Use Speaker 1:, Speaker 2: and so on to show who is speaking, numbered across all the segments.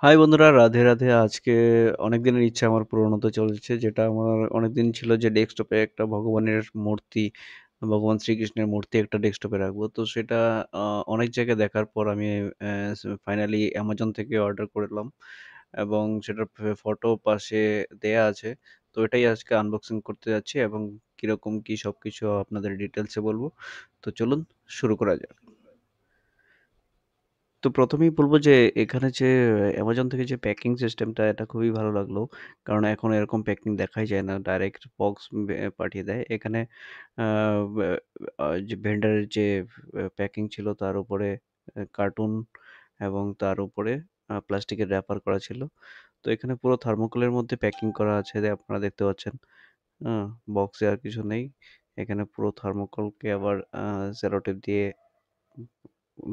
Speaker 1: High বন্ধুরা, রাধে রাধে। আজকে অনেক দিনের ইচ্ছা আমার পূরণ হতে চলেছে, যেটা আমার অনেকদিন ছিল যে ডেস্কটপে একটা ভগবানের মূর্তি, ভগবান শ্রীকৃষ্ণের মূর্তি একটা ডেস্কটপে রাখবো। তো সেটা অনেক জায়গায় দেখার পর আমি ফাইনালি অ্যামাজন থেকে অর্ডার করলাম এবং সেটার ফটো পাশে দেয়া আছে। তো এটাই আজকে আনবক্সিং করতে যাচ্ছি এবং কিরকম কি সবকিছু আপনাদের ডিটেলসে বলবো। তো চলুন শুরু করা যাক। তো প্রথমেই বলবো যে এখানে যে অ্যামাজন থেকে যে প্যাকিং সিস্টেমটা, এটা খুবই ভালো লাগলো। কারণ এখন এরকম প্যাকিং দেখাই যায় না, ডাইরেক্ট বক্স পাঠিয়ে দেয় এখানে। যে ভেন্ডারের যে প্যাকিং ছিল তার উপরে কার্টুন এবং তার উপরে প্লাস্টিকের র্যাপার করা ছিল। তো এখানে পুরো থার্মোকলের মধ্যে প্যাকিং করা আছে, আপনারা দেখতে পাচ্ছেন। হ্যাঁ, বক্সে আর কিছু নেই। এখানে পুরো থার্মোকলকে আবার সেলোটেপ দিয়ে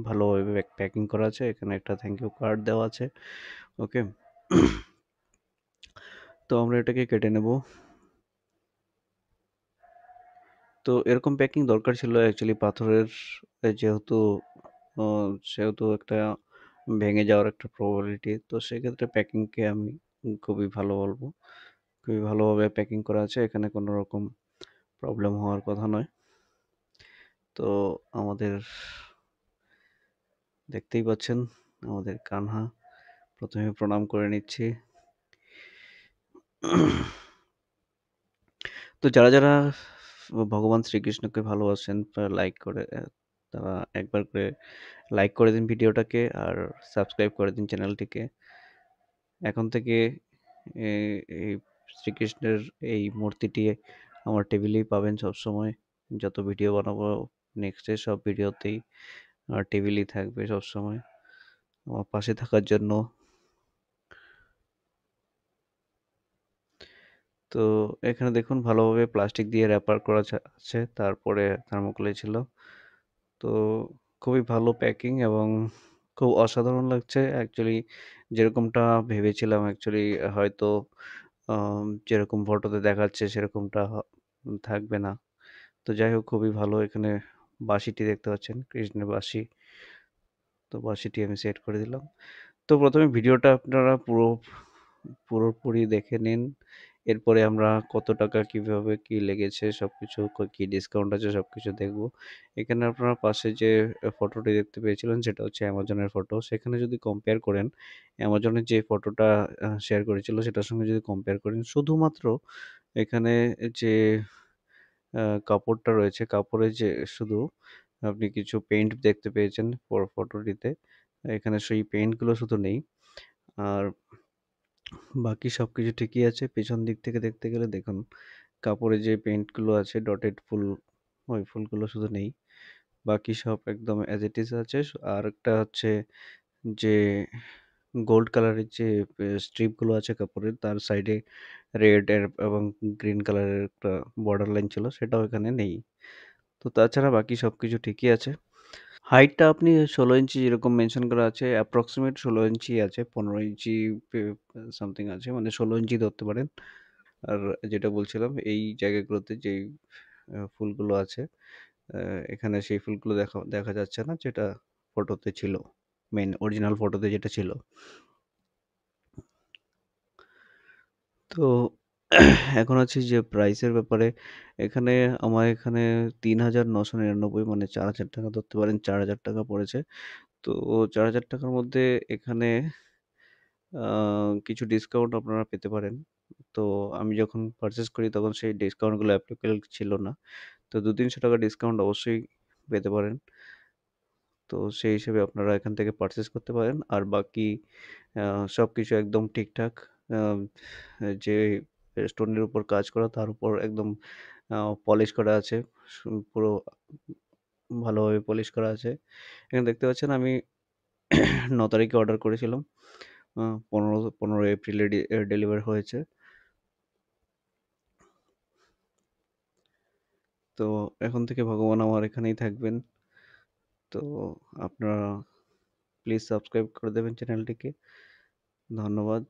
Speaker 1: ভালোভাবে প্যাকিং করা আছে। এখানে একটা থ্যাংক ইউ কার্ড দেওয়া আছে। ওকে। তো আমরা এটাকে কেটে নেব। তো এরকম প্যাকিং দরকার ছিল অ্যাকচুয়ালি পাথরের, যেহেতু সেহেতু একটা ভেঙে যাওয়ার একটা প্রবাবিলিটি। তো সেক্ষেত্রে প্যাকিংকে আমি খুবই ভালো বলবো। খুবই ভালোভাবে প্যাকিং করা আছে, এখানে কোনো রকম প্রবলেম হওয়ার কথা নয়। তো আমাদের দেখতেই পাচ্ছেন আমাদের কানহা। প্রথমে প্রণাম করে নিচ্ছি। তো যারা ভগবান শ্রীকৃষ্ণকে ভালোবাসেন, লাইক করে তারা একবার করে লাইক করে দিন ভিডিওটাকে আর সাবস্ক্রাইব করে দিন চ্যানেলটিকে। এখন থেকে এই শ্রীকৃষ্ণের এই মূর্তিটি আমার টেবিলেই পাবেন সবসময়। যত ভিডিও বানাবো নেক্সটে সব ভিডিওতেই টেবিলেই থাকবে সবসময় আমার পাশে থাকার জন্য। তো এখানে দেখুন ভালোভাবে প্লাস্টিক দিয়ে র্যাপার করা আছে, তারপরে থার্মোকলে ছিল। তো খুবই ভালো প্যাকিং এবং খুব অসাধারণ লাগছে অ্যাকচুয়ালি। যেরকমটা ভেবেছিলাম অ্যাকচুয়ালি, হয়তো যেরকম ফটোতে দেখাচ্ছে সেরকমটা থাকবে না। তো যাই হোক, খুবই ভালো। এখানে বাঁশিটি দেখতে পাচ্ছেন, কৃষ্ণের বাঁশি। তো বাঁশিটি আমি সেট করে দিলাম। তো প্রথমে ভিডিওটা আপনারা পুরোপুরি দেখে নিন। এরপরে আমরা কত টাকা কিভাবে কি লেগেছে সবকিছু, কি ডিসকাউন্ট আছে সবকিছু দেখবো। এখানে আপনারা পাশে যে ফটোটি দেখতে পেয়েছিলেন সেটা হচ্ছে অ্যামাজনের ফটো। সেখানে যদি কম্পেয়ার করেন, অ্যামাজনের যে ফটোটা শেয়ার করেছিল সেটার সঙ্গে যদি কম্পেয়ার করেন, শুধুমাত্র এখানে যে কাপড়টা রয়েছে, কাপড়ে যে শুধু আপনি কিছু পেইন্ট দেখতে পেয়েছেন ফটোটিতে। এখানে সেই পেইন্টগুলো শুধু নেই। আর বাকি সবকিছু ঠিকই আছে। পেছন দিক থেকে দেখতে গেলে দেখুন, কাপড়ে যে পেইন্টগুলো আছে ডটেড ফুল, ওই ফুলগুলো শুধু নেই। বাকি সব একদম অ্যাজ ইট ইজ আছে। আর একটা হচ্ছে যে গোল্ড কালারের যে স্ট্রিপগুলো আছে কাপড়ের, তার সাইডে রেড এর এবং গ্রিন কালারের একটা বর্ডার লাইন ছিল, সেটাও এখানে নেই। তো তাছাড়া বাকি সবকিছু ঠিকই আছে। হাইটটা আপনি 16 ইঞ্চি যেরকম মেনশন করা আছে, অ্যাপ্রক্সিমেট 16 ইঞ্চি আছে, 15 ইঞ্চি সামথিং আছে, মানে 16 ইঞ্চি ধরতে পারেন। আর যেটা বলছিলাম, এই জায়গাগুলোতে যেই ফুলগুলো আছে, এখানে সেই ফুলগুলো দেখা দেখা যাচ্ছে না, যেটা ফটোতে ছিল, মেন অরিজিনাল ফটোতে যেটা ছিল। তো এখন আছি যে প্রাইসের ব্যাপারে। এখানে আমার এখানে ৩,৯৯৯, মানে ৪,০০০ টাকা ধরতে পারেন, ৪,০০০ টাকা পড়েছে। তো ৪,০০০ টাকার মধ্যে এখানে কিছু ডিসকাউন্ট আপনারা পেতে পারেন। তো আমি যখন পারচেজ করি তখন সেই ডিসকাউন্টগুলো অ্যাপ্লিকেবল ছিল না। তো ২-৩০০ টাকা ডিসকাউন্ট অবশ্যই পেতে পারেন। তো সেই হিসেবে আপনারা এখান থেকে পারচেজ করতে পারেন। আর বাকি আ সবকিছু একদম ঠিকঠাক। আম যে স্টোনের উপর কাজ করা, তার উপর একদম আ পলিশ করা আছে। পুরো ভালোভাবে পলিশ করা আছে। এখানে দেখতে পাচ্ছেন আমি ৯ তারিখে অর্ডার করেছিলাম। ১৫ এপ্রিলে ডেলিভার হয়েছে। তো এখন থেকে ভগবান আমার এখানেই থাকবেন। তো আপনারা প্লিজ সাবস্ক্রাইব করে দেবেন চ্যানেলটিকে। ধন্যবাদ।